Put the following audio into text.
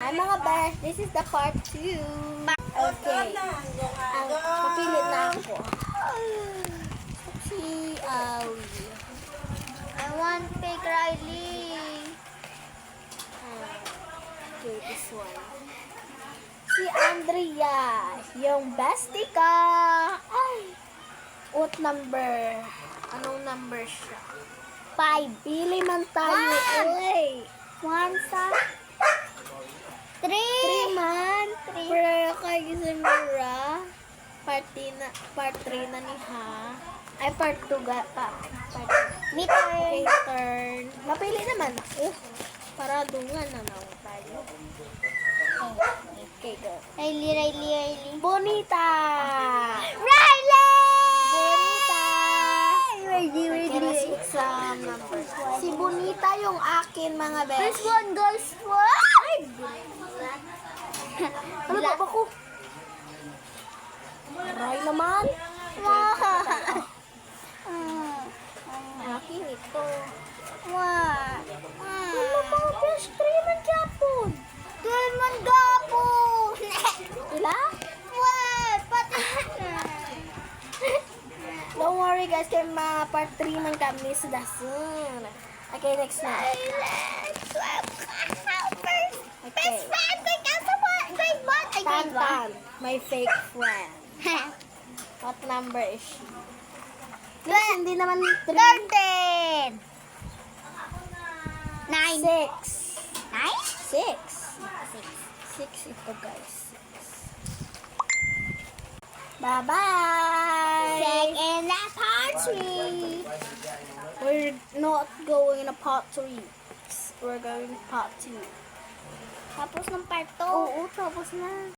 Hi mga besh, this is the part 2. Okay. Papili na ako. Si Awi. I want Pig Riley. Okay, this one. Si Andrea, yung bestie ka. Ay. What number? Anong number siya? 5. Pili man tayo. Uy. 1 sa 3. 3 man. Pero kay Samira. Part 3 na ni ha. Ay, part 2 ga pa. Me turn. Okay, turn. Napili naman ako. Para dungan na lang tayo. Okay, go. Riley. Bonita! Riley! Bonita! Riley. Exam number. Si Bonita yung akin, mga First besh. one goes for... Ano ba ko? Aray naman. Akin ito. Ano ba? Best 3 man Japon. Doon man gapon. Ila? What? Pati Don't worry guys, kay part 3 man kami sa dasun. Okay, next na. Okay. Best friend, grade 1. Tantan, my fake friend. What number is she? Hindi naman 3. 13. 9. 6. 9? 6 ito guys. Bye-bye! Second that party. We're not going to part 3. We're going to part 2. Tapos ng part 2. Oo, tapos na.